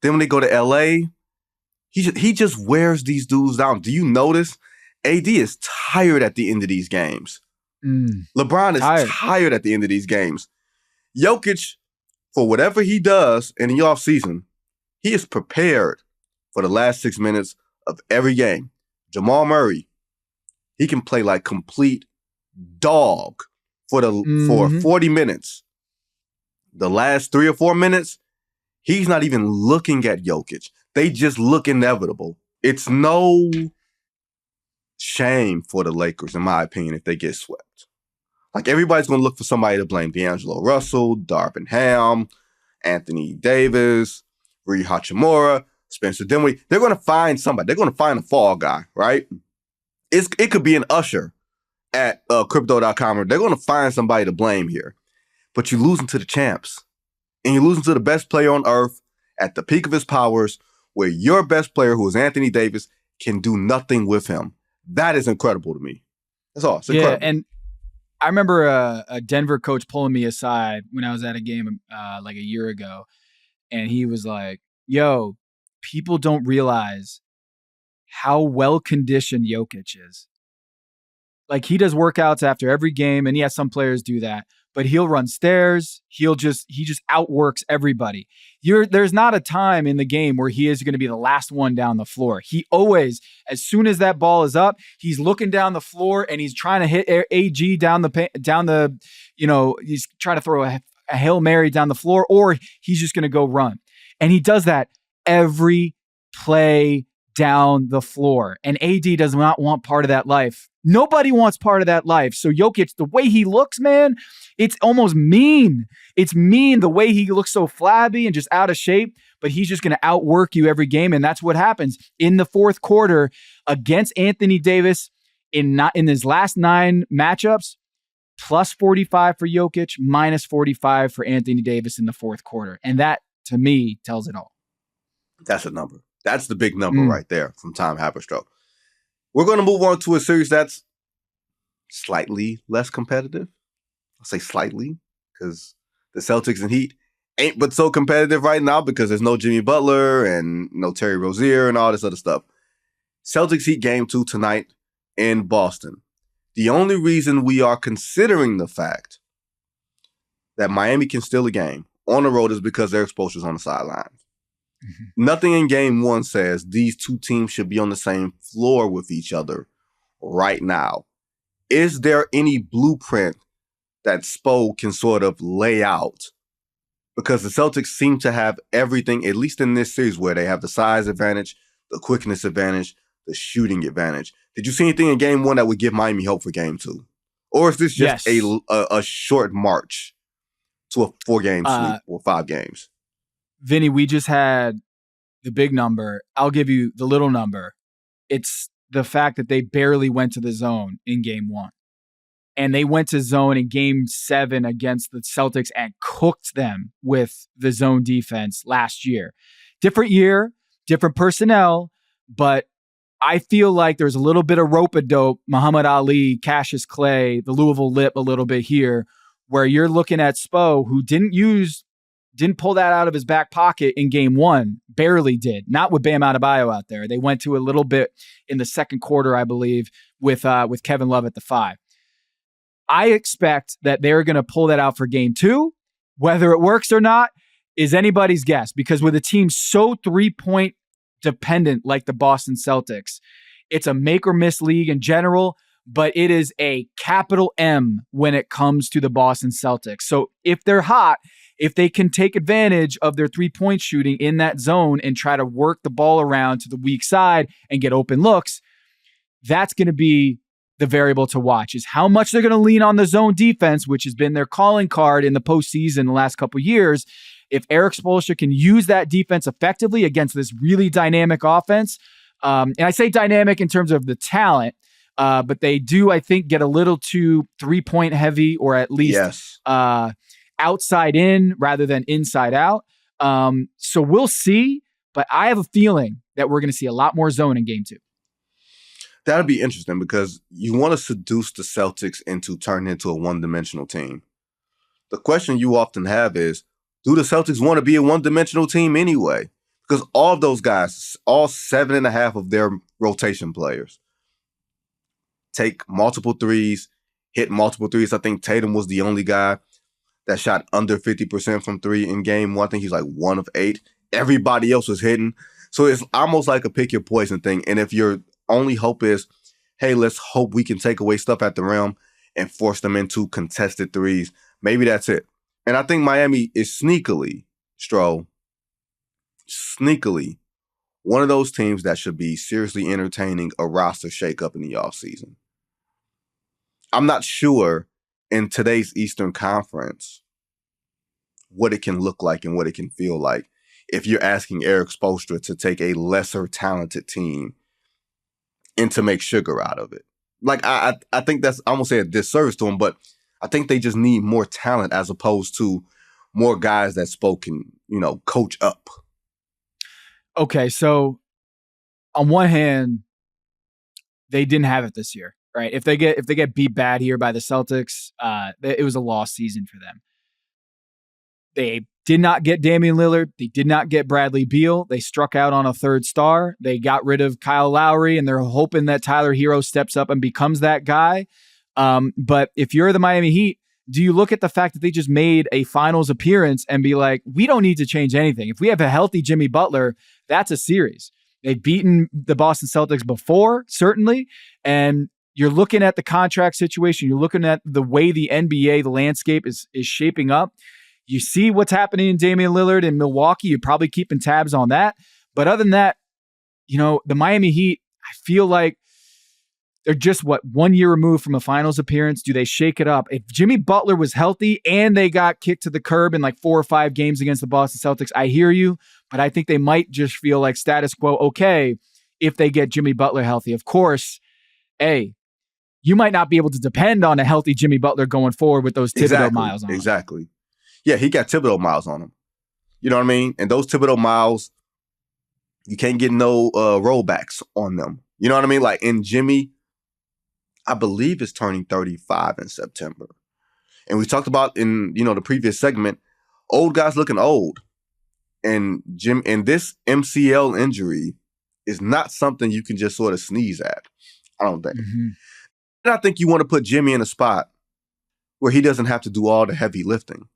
Then when they go to LA, he just wears these dudes down. Do you notice? AD is tired at the end of these games. LeBron is tired at the end of these games. Jokic, for whatever he does in the offseason, he is prepared for the last 6 minutes of every game. Jamal Murray, he can play like complete dog for 40 minutes. The last 3 or 4 minutes, he's not even looking at Jokic. They just look inevitable. It's no shame for the Lakers, in my opinion, if they get swept. Like, everybody's going to look for somebody to blame. D'Angelo Russell, Darvin Ham, Anthony Davis, Rui Hachimura, Spencer Dinwiddie. They're going to find somebody. They're going to find a fall guy, right? It could be an usher at crypto.com. They're going to find somebody to blame here. But you're losing to the champs. And you're losing to the best player on earth at the peak of his powers, where your best player, who is Anthony Davis, can do nothing with him. That is incredible to me. That's all. It's incredible. And I remember a Denver coach pulling me aside when I was at a game like a year ago. And he was like, yo, people don't realize how well-conditioned Jokic is. Like, he does workouts after every game, and yes, some players do that, but he'll run stairs. He just outworks everybody. There's not a time in the game where he is going to be the last one down the floor. He always, as soon as that ball is up, he's looking down the floor and he's trying to hit AG down the, he's trying to throw a Hail Mary down the floor, or he's just going to go run. And he does that every play down the floor. And AD does not want part of that life. Nobody wants part of that life. So Jokic, the way he looks, man, it's almost mean. It's mean the way he looks, so flabby and just out of shape, but he's just going to outwork you every game. And that's what happens in the fourth quarter against Anthony Davis in his last 9 matchups. Plus 45 for Jokic, minus 45 for Anthony Davis in the fourth quarter. And that, to me, tells it all. That's a number. That's the big number right there from Tom Haberstroh. We're going to move on to a series that's slightly less competitive. I'll say slightly, because the Celtics and Heat ain't but so competitive right now because there's no Jimmy Butler and no Terry Rozier and all this other stuff. Celtics Heat game 2 tonight in Boston. The only reason we are considering the fact that Miami can steal a game on the road is because their exposure's on the sideline. Mm-hmm. Nothing in game 1 says these two teams should be on the same floor with each other right now. Is there any blueprint that Spo can sort of lay out? Because the Celtics seem to have everything, at least in this series, where they have the size advantage, the quickness advantage, the shooting advantage. Did you see anything in game 1 that would give Miami hope for game 2? Or is this just a short march to a 4-game sweep or 5 games? Vinny, we just had the big number. I'll give you the little number. It's the fact that they barely went to the zone in game 1. And they went to zone in game 7 against the Celtics and cooked them with the zone defense last year. Different year, different personnel, but I feel like there's a little bit of rope-a-dope, Muhammad Ali, Cassius Clay, the Louisville Lip a little bit here, where you're looking at Spo, who didn't pull that out of his back pocket in game 1, barely did. Not with Bam Adebayo out there. They went to a little bit in the second quarter, I believe, with Kevin Love at the 5. I expect that they're going to pull that out for game 2. Whether it works or not is anybody's guess, because with a team so 3-point dependent like the Boston Celtics, it's a make or miss league in general, but it is a capital M when it comes to the Boston Celtics. So if they're hot, if they can take advantage of their 3-point shooting in that zone and try to work the ball around to the weak side and get open looks, that's going to be the variable to watch, is how much they're going to lean on the zone defense, which has been their calling card in the postseason the last couple of years. If Eric Spoelstra can use that defense effectively against this really dynamic offense, and I say dynamic in terms of the talent, but they do, I think, get a little too 3-point heavy, or at least outside in rather than inside out. So we'll see, but I have a feeling that we're going to see a lot more zone in game 2. That'll be interesting, because you want to seduce the Celtics into turning into a one-dimensional team. The question you often have is, do the Celtics want to be a one-dimensional team anyway? Because all of those guys, all 7.5 of their rotation players, take multiple threes, hit multiple threes. I think Tatum was the only guy that shot under 50% from 3 in game 1. I think he's like 1 of 8. Everybody else was hitting. So it's almost like a pick your poison thing. And if your only hope is, hey, let's hope we can take away stuff at the rim and force them into contested threes, maybe that's it. And I think Miami is sneakily one of those teams that should be seriously entertaining a roster shakeup in the offseason. I'm not sure in today's Eastern Conference what it can look like and what it can feel like if you're asking Eric Spoelstra to take a lesser talented team and to make sugar out of it. Like, I think that's, I won't say a disservice to him, but I think they just need more talent as opposed to more guys that can, coach up. Okay, so on one hand, they didn't have it this year, right? If they get beat bad here by the Celtics, it was a lost season for them. They did not get Damian Lillard. They did not get Bradley Beal. They struck out on a third star. They got rid of Kyle Lowry, and they're hoping that Tyler Hero steps up and becomes that guy. But if you're the Miami Heat, do you look at the fact that they just made a finals appearance and be like, we don't need to change anything? If we have a healthy Jimmy Butler, that's a series. They've beaten the Boston Celtics before, certainly. And you're looking at the contract situation. You're looking at the way the NBA, the landscape is shaping up. You see what's happening in Damian Lillard in Milwaukee. You're probably keeping tabs on that. But other than that, the Miami Heat, I feel like they're just, 1 year removed from a finals appearance. Do they shake it up? If Jimmy Butler was healthy and they got kicked to the curb in like 4 or 5 games against the Boston Celtics, I hear you, but I think they might just feel like status quo okay if they get Jimmy Butler healthy. Of course, you might not be able to depend on a healthy Jimmy Butler going forward with those Thibodeau miles on him. Exactly. Yeah, he got Thibodeau miles on him. You know what I mean? And those Thibodeau miles, you can't get no rollbacks on them. You know what I mean? Like, in Jimmy, I believe, is turning 35 in September. And we talked about in, the previous segment, old guys looking old. And this MCL injury is not something you can just sort of sneeze at, I don't think. Mm-hmm. And I think you want to put Jimmy in a spot where he doesn't have to do all the heavy lifting.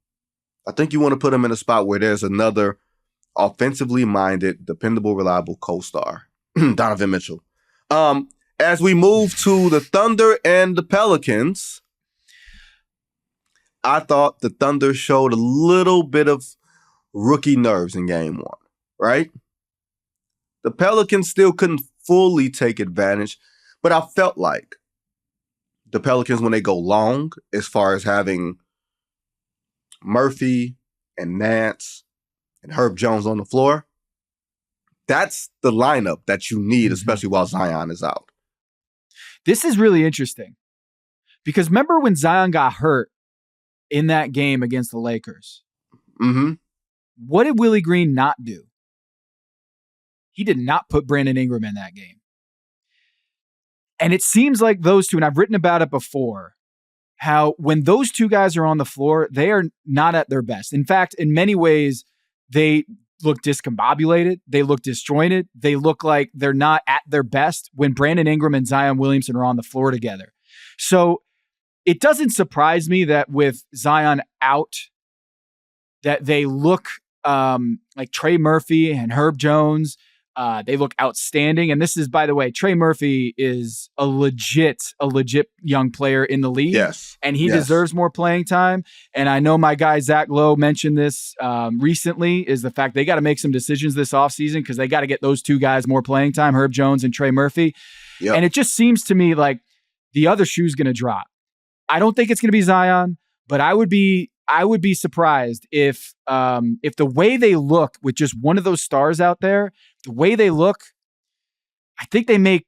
I think you want to put him in a spot where there's another offensively minded, dependable, reliable co-star, Donovan Mitchell. As we move to the Thunder and the Pelicans, I thought the Thunder showed a little bit of rookie nerves in game 1, right? The Pelicans still couldn't fully take advantage, but I felt like the Pelicans, when they go long, as far as having Murphy and Nance and Herb Jones on the floor, that's the lineup that you need, especially while Zion is out. This is really interesting because remember when Zion got hurt in that game against the Lakers? Mm-hmm. What did Willie Green not do? He did not put Brandon Ingram in that game. And it seems like those two, and I've written about it before, how when those two guys are on the floor, they are not at their best. In fact, in many ways, they look discombobulated. They look disjointed. They look like they're not at their best when Brandon Ingram and Zion Williamson are on the floor together. So it doesn't surprise me that with Zion out, that they look like Trey Murphy and Herb Jones. They look outstanding. And this is, by the way, Trey Murphy is a legit young player in the league. Yes. And he deserves more playing time. And I know my guy, Zach Lowe, mentioned this recently, is the fact they got to make some decisions this offseason because they got to get those two guys more playing time, Herb Jones and Trey Murphy. Yep. And it just seems to me like the other shoe's going to drop. I don't think it's going to be Zion, but I would be surprised if the way they look with just one of those stars out there, the way they look, I think they make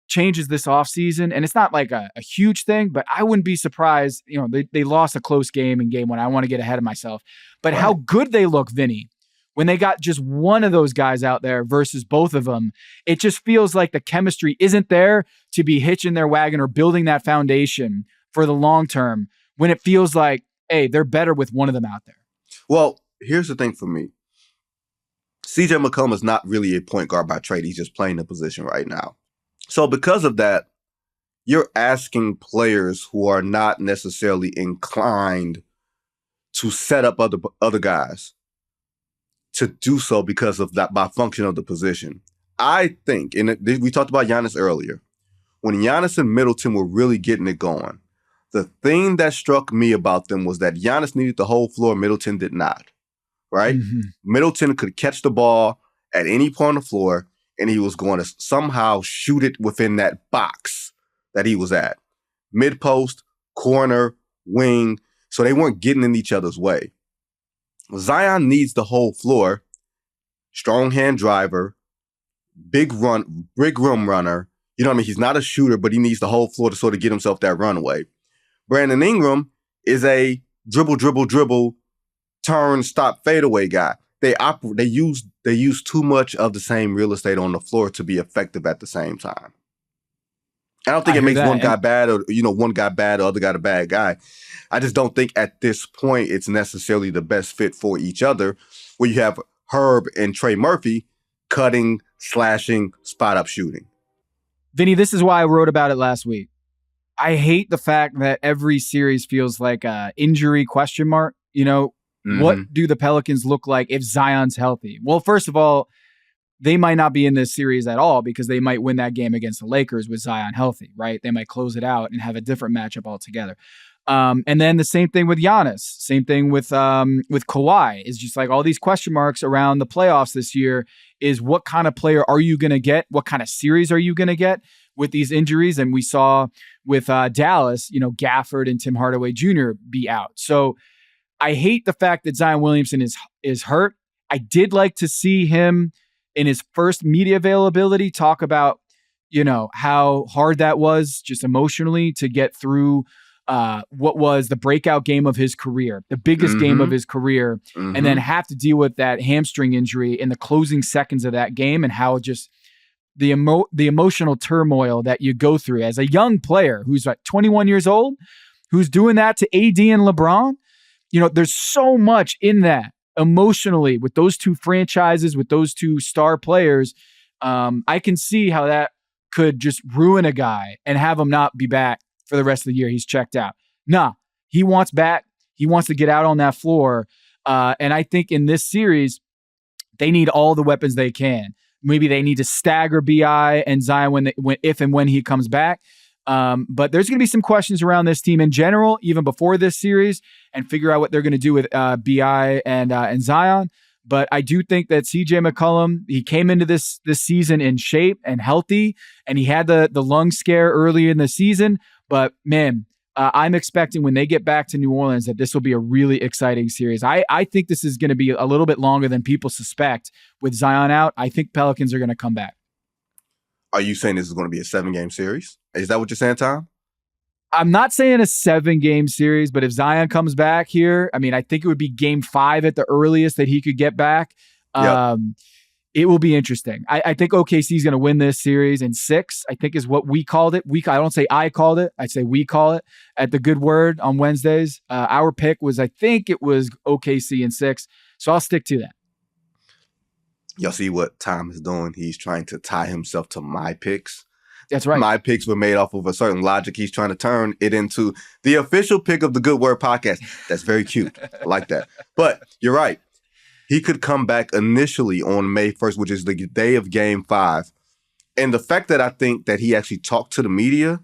changes this offseason. And it's not like a huge thing, but I wouldn't be surprised. They lost a close game in game one. I want to get ahead of myself. But how good they look, Vinny, when they got just one of those guys out there versus both of them, it just feels like the chemistry isn't there to be hitching their wagon or building that foundation for the long term when it feels like, hey, they're better with one of them out there. Well, here's the thing for me. CJ McCollum is not really a point guard by trade. He's just playing the position right now. So because of that, you're asking players who are not necessarily inclined to set up other guys to do so because of that by function of the position. I think, and we talked about Giannis earlier, when Giannis and Middleton were really getting it going, the thing that struck me about them was that Giannis needed the whole floor, Middleton did not, right? Mm-hmm. Middleton could catch the ball at any point on the floor, and he was going to somehow shoot it within that box that he was at. Mid-post, corner, wing, so they weren't getting in each other's way. Zion needs the whole floor, strong hand driver, big rim runner. You know what I mean? He's not a shooter, but he needs the whole floor to sort of get himself that runaway. Brandon Ingram is a dribble, turn, stop, fadeaway guy. They use too much of the same real estate on the floor to be effective at the same time. I don't think it makes one guy bad or one guy bad, the other guy a bad guy. I just don't think at this point it's necessarily the best fit for each other where you have Herb and Trey Murphy cutting, slashing, spot up shooting. Vinny, this is why I wrote about it last week. I hate the fact that every series feels like a injury question mark. What do the Pelicans look like if Zion's healthy? Well, first of all, they might not be in this series at all because they might win that game against the Lakers with Zion healthy, right? They might close it out and have a different matchup altogether. And then the same thing with Giannis, same thing with Kawhi. Is just like all these question marks around the playoffs this year is what kind of player are you going to get? What kind of series are you going to get with these injuries? And we saw with Dallas, Gafford and Tim Hardaway Jr. be out. So I hate the fact that Zion Williamson is hurt. I did like to see him in his first media availability talk about, how hard that was just emotionally to get through what was the breakout game of his career, the biggest game of his career, and then have to deal with that hamstring injury in the closing seconds of that game and how just the emotional turmoil that you go through as a young player who's like 21 years old, who's doing that to AD and LeBron. There's so much in that emotionally with those two franchises, with those two star players. I can see how that could just ruin a guy and have him not be back for the rest of the year. He's checked out. Nah, he wants back. He wants to get out on that floor. And I think in this series, they need all the weapons they can. Maybe they need to stagger BI and Zion if and when he comes back. But there's going to be some questions around this team in general, even before this series, and figure out what they're going to do with BI and Zion. But I do think that CJ McCollum, he came into this season in shape and healthy, and he had the lung scare early in the season. But man, I'm expecting when they get back to New Orleans that this will be a really exciting series. I think this is going to be a little bit longer than people suspect with Zion out. I think Pelicans are going to come back. Are you saying this is going to be a 7-game series? Is that what you're saying, Tom? I'm not saying a 7-game series, but if Zion comes back here, I mean, I think it would be game 5 at the earliest that he could get back. Yep. It will be interesting. I think OKC is going to win this series in 6, I think is what we called it. I don't say I called it. I say we call it at the Good Word on Wednesdays. Our pick was, I think it was OKC in 6. So I'll stick to that. Y'all see what Tom is doing? He's trying to tie himself to my picks. That's right. My picks were made off of a certain logic. He's trying to turn it into the official pick of the Good Word podcast. That's very cute. I like that. But you're right. He could come back initially on May 1st, which is the day of Game 5. And the fact that I think that he actually talked to the media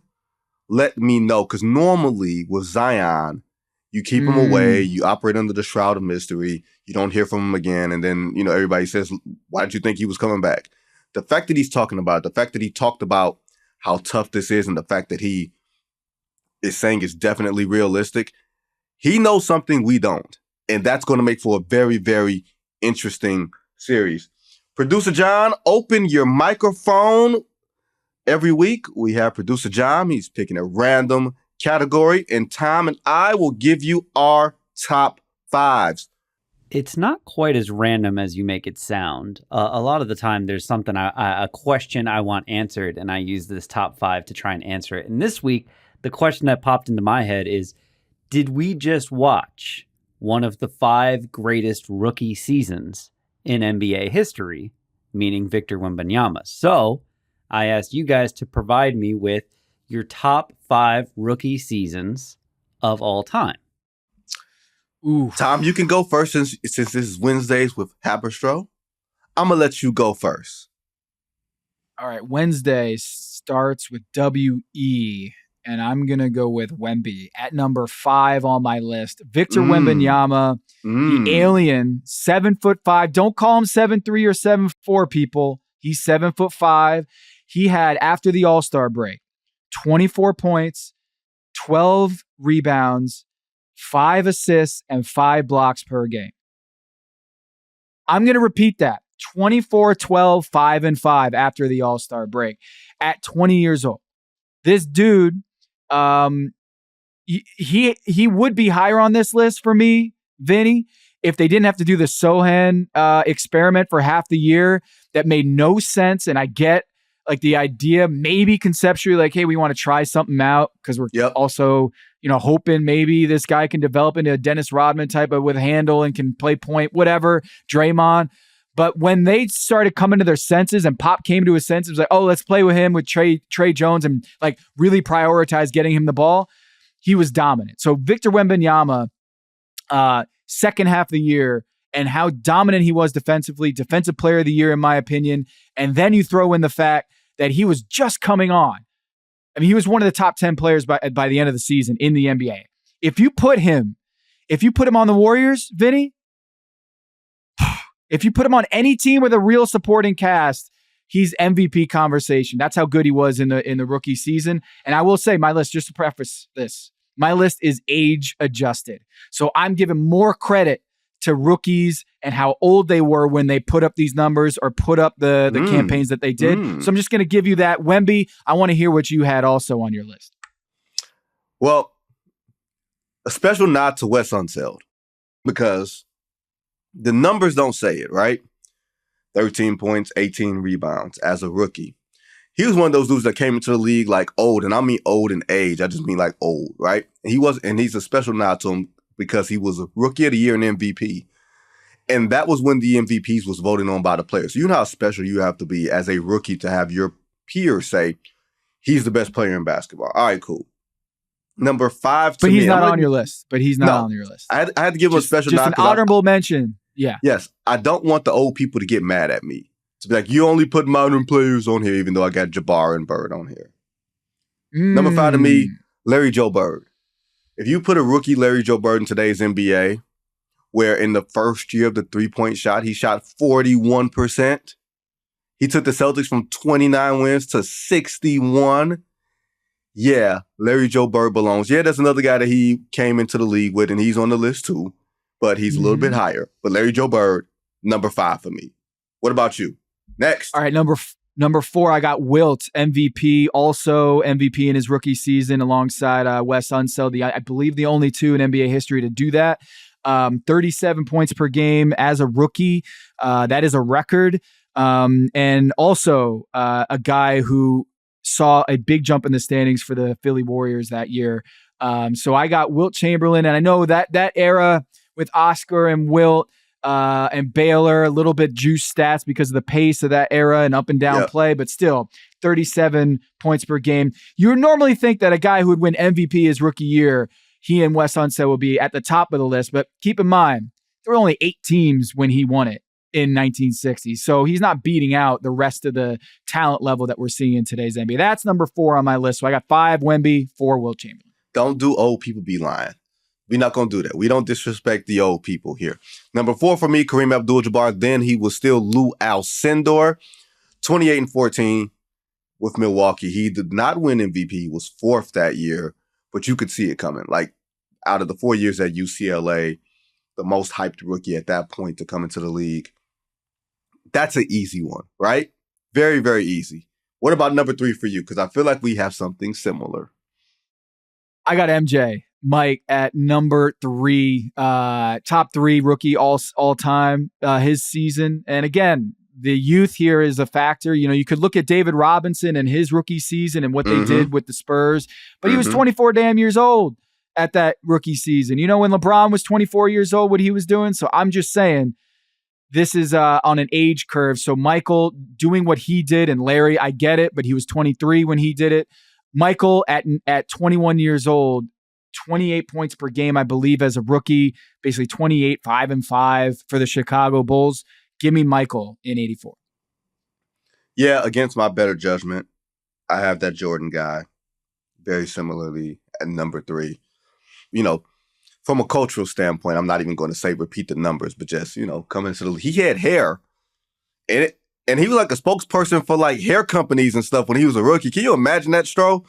let me know, because normally with Zion, you keep him away, you operate under the shroud of mystery, you don't hear from him again, and then, everybody says, why did you think he was coming back? The fact that he's talking about it, the fact that he talked about how tough this is, and the fact that he is saying it's definitely realistic, he knows something we don't. And that's going to make for a very, very interesting series. Producer John, open your microphone. Every week, we have Producer John. He's picking a random category, and Tom and I will give you our top fives. It's not quite as random as you make it sound. A lot of the time, there's something, a question I want answered, and I use this top five to try and answer it. And this week, the question that popped into my head is, did we just watch one of the 5 greatest rookie seasons in NBA history, meaning Victor Wembanyama? So I asked you guys to provide me with your top 5 rookie seasons of all time. Ooh. Tom, you can go first since this is Wednesdays with Haberstroh. I'm going to let you go first. All right. Wednesday starts with W-E, and I'm going to go with Wemby at number 5 on my list. Victor Wembanyama, the alien, 7'5". Don't call him 7'3" or 7'4", people. He's 7'5". He had, after the All-Star break, 24 points, 12 rebounds, 5 assists, and 5 blocks per game. I'm going to repeat that. 24, 12, 5, and 5 after the All-Star break at 20 years old. This dude, he would be higher on this list for me, Vinny, if they didn't have to do the Sohan experiment for half the year that made no sense. And I get like the idea, maybe conceptually, like, hey, we want to try something out because we're also, hoping maybe this guy can develop into a Dennis Rodman type of with a handle and can play point, whatever, Draymond. But when they started coming to their senses and Pop came to his senses, it was like, oh, let's play with him with Trey Jones and like really prioritize getting him the ball. He was dominant. So Victor Wembanyama, second half of the year, and how dominant he was defensively, defensive player of the year, in my opinion. And then you throw in the fact that he was just coming on. I mean, he was one of the top 10 players by the end of the season in the NBA. If you put him on the Warriors, Vinny, if you put him on any team with a real supporting cast, he's MVP conversation. That's how good he was in the rookie season. And I will say, my list, just to preface this, my list is age adjusted. So I'm giving more credit to rookies and how old they were when they put up these numbers or put up the campaigns that they did. So I'm just going to give you that. Wemby, I want to hear what you had also on your list. Well, a special nod to Wes Unseld, because the numbers don't say it, right? 13 points, 18 rebounds as a rookie. He was one of those dudes that came into the league like old, and I mean old in age. I just mean like old, right? And he's a special nod to him because he was a rookie of the year and MVP. And that was when the MVPs was voted on by the players. So you know how special you have to be as a rookie to have your peers say, he's the best player in basketball. All right, cool. Number 5 to me. But he's not on your list. I had to give him a special nod. Just an honorable mention. Yeah. Yes. I don't want the old people to get mad at me. To be like, you only put modern players on here, even though I got Jabbar and Bird on here. Number 5 to me, Larry Joe Bird. If you put a rookie Larry Joe Bird in today's NBA, where in the first year of the three-point shot, he shot 41%. He took the Celtics from 29 wins to 61. Yeah, Larry Joe Bird belongs. Yeah, that's another guy that he came into the league with, and he's on the list too, but he's a little bit higher. But Larry Joe Bird, number 5 for me. What about you? Next. All right, number 4, I got Wilt, MVP, also MVP in his rookie season alongside Wes Unseld, I believe the only two in NBA history to do that. 37 points per game as a rookie. That is a record. And also a guy who saw a big jump in the standings for the Philly Warriors that year. So I got Wilt Chamberlain, and I know that era with Oscar and Wilt, and Baylor, a little bit juice stats because of the pace of that era and up and down play, but still 37 points per game. You would normally think that a guy who would win MVP his rookie year, he and Wes Unseld will be at the top of the list. But keep in mind, there were only 8 teams when he won it in 1960. So he's not beating out the rest of the talent level that we're seeing in today's NBA. That's number 4 on my list. So I got 5 Wemby, 4 Wilt Chamberlain. Don't do old people be lying. We're not going to do that. We don't disrespect the old people here. Number 4 for me, Kareem Abdul-Jabbar. Then he was still Lou Alcindor, 28-14 with Milwaukee. He did not win MVP. He was 4th that year, but you could see it coming. Like, out of the 4 years at UCLA, the most hyped rookie at that point to come into the league. That's an easy one, right? Very, very easy. What about number 3 for you? Because I feel like we have something similar. I got MJ, Mike, at number 3, top 3 rookie all time, his season. And again, the youth here is a factor. You know, you could look at David Robinson and his rookie season and what they did with the Spurs, but he was 24 damn years old at that rookie season. You know, when LeBron was 24 years old, what he was doing. So I'm just saying this is on an age curve. So Michael doing what he did, and Larry, I get it, but he was 23 when he did it. Michael at 21 years old, 28 points per game, I believe, as a rookie, basically 28, 5-5 for the Chicago Bulls. Give me Michael in 84. Yeah, against my better judgment, I have that Jordan guy very similarly at number 3. You know, from a cultural standpoint, I'm not even going to say repeat the numbers, but just, you know, coming into the league. He had hair, and he was like a spokesperson for like hair companies and stuff when he was a rookie. Can you imagine that, Stro?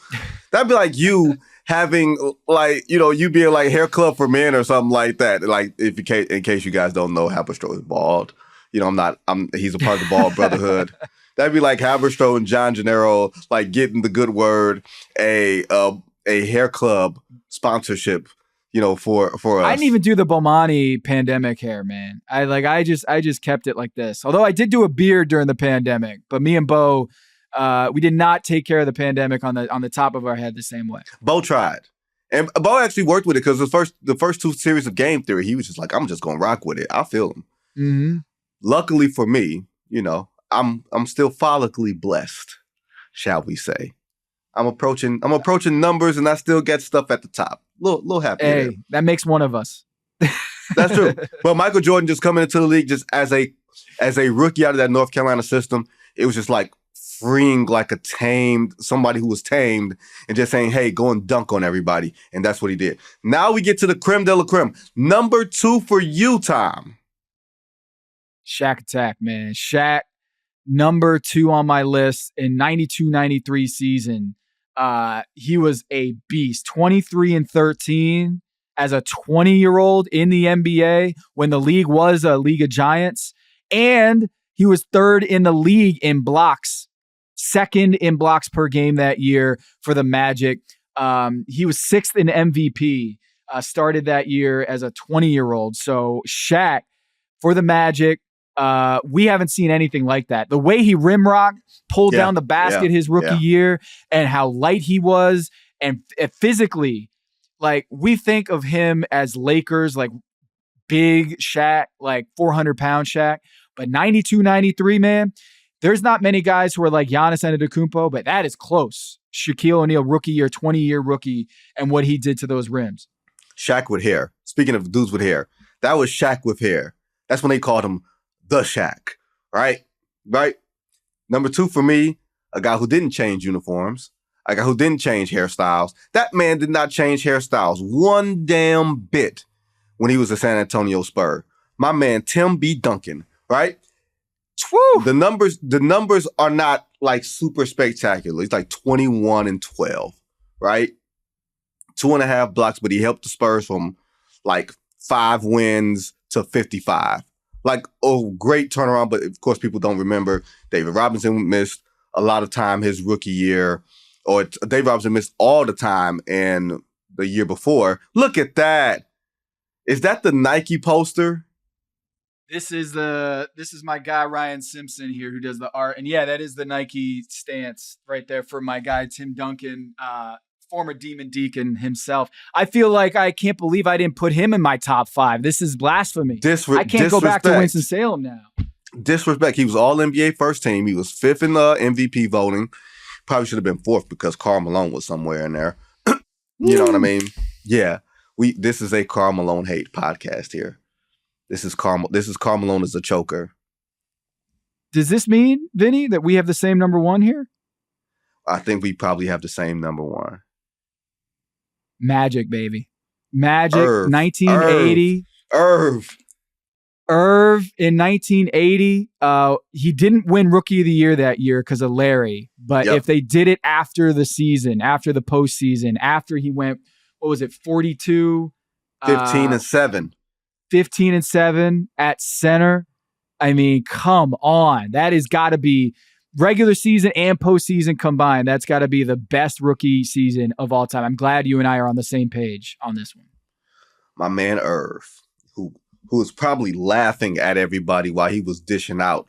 That'd be like you having like, you know, you being like hair club for men or something like that. Like, in case you guys don't know, Haberstroh is bald. You know, he's a part of the Bald Brotherhood. That'd be like Haberstroh and John Gennaro, like getting the good word, a hair club sponsorship, you know, for us. I didn't even do the Bomani pandemic hair, man. I just kept it like this. Although I did do a beard during the pandemic, but me and Bo, we did not take care of the pandemic on the top of our head the same way. Bo tried. And Bo actually worked with it because the first 2 series of Game Theory, he was just like, I'm just going to rock with it. I feel him. Mm-hmm. Luckily for me, you know, I'm still follically blessed, shall we say. I'm approaching numbers, and I still get stuff at the top. Little happy. Hey, there. that makes one of us. That's true. But Michael Jordan just coming into the league just as a rookie out of that North Carolina system, it was just like freeing like somebody who was tamed and just saying, hey, go and dunk on everybody. And that's what he did. Now we get to the creme de la creme. Number 2 for you, Tom. Shaq Attack, man. Shaq, number 2 on my list in 92-93 season. He was a beast. 23-13 as a 20-year-old in the NBA when the league was a league of giants. And he was 3rd in the league in blocks, 2nd in blocks per game that year for the Magic. He was 6th in MVP, started that year as a 20-year-old. So Shaq for the Magic, we haven't seen anything like that. The way he rim rocked, pulled down the basket his rookie year, and how light he was, and physically, like we think of him as Lakers, like big Shaq, like 400-pound Shaq. But 92-93, man, there's not many guys who are like Giannis Antetokounmpo, but that is close. Shaquille O'Neal, rookie year, 20-year rookie, and what he did to those rims. Shaq with hair. Speaking of dudes with hair, that was Shaq with hair. That's when they called him the Shaq, right? Right? Number 2 for me, a guy who didn't change uniforms, a guy who didn't change hairstyles. That man did not change hairstyles one damn bit when he was a San Antonio Spur. My man, Tim B. Duncan, right? Woo! The numbers are not like super spectacular. He's like 21-12, right? 2.5 blocks, but he helped the Spurs from like 5 wins to 55. Like, oh, great turnaround, but of course people don't remember David Robinson missed a lot of time his rookie year, or David Robinson missed all the time in the year before. Look at that. Is that the Nike poster? This is my guy Ryan Simpson here who does the art. And yeah, that is the Nike stance right there for my guy Tim Duncan. former Demon Deacon himself. I feel like I can't believe I didn't put him in my top 5. This is blasphemy. I can't go back to Winston-Salem now. Disrespect. He was all NBA first team. He was 5th in the MVP voting. Probably should have been 4th because Karl Malone was somewhere in there. You know what I mean? Yeah. This is a Karl Malone hate podcast here. This is Karl Malone as a choker. Does this mean, Vinny, that we have the same number 1 here? I think we probably have the same number 1. Magic, baby. Magic, 1980. Irv in 1980. He didn't win Rookie of the Year that year because of Larry. But if they did it after the season, after the postseason, after he went, 42? 15-7. 15-7 at center. I mean, come on. That has got to be regular season and postseason combined. That's got to be the best rookie season of all time. I'm glad you and I are on the same page on this one. My man Irv, who was probably laughing at everybody while he was dishing out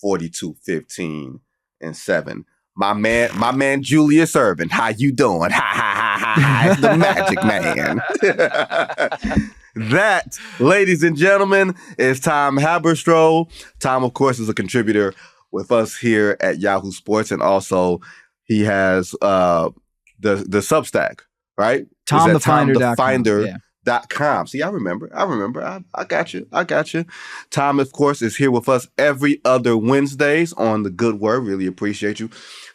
42, 15, and 7. My man Julius Erving, how you doing? Ha ha ha ha! It's the Magic Man. That, ladies and gentlemen, is Tom Haberstroh. Tom, of course, is a contributor with us here at Yahoo Sports, and also he has the Substack, right? TomTheFinder.com. See, I remember. I got you. Tom, of course, is here with us every other Wednesdays on The Good Word. Really appreciate you.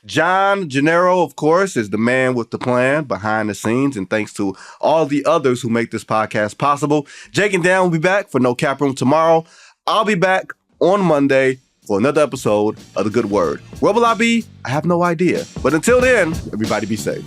John Gennaro, of course, is the man with the plan behind the scenes, and thanks to all the others who make this podcast possible. Jake and Dan will be back for No Cap Room tomorrow. I'll be back on Monday for another episode of The Good Word. Where will I be? I have no idea. But until then, everybody be safe.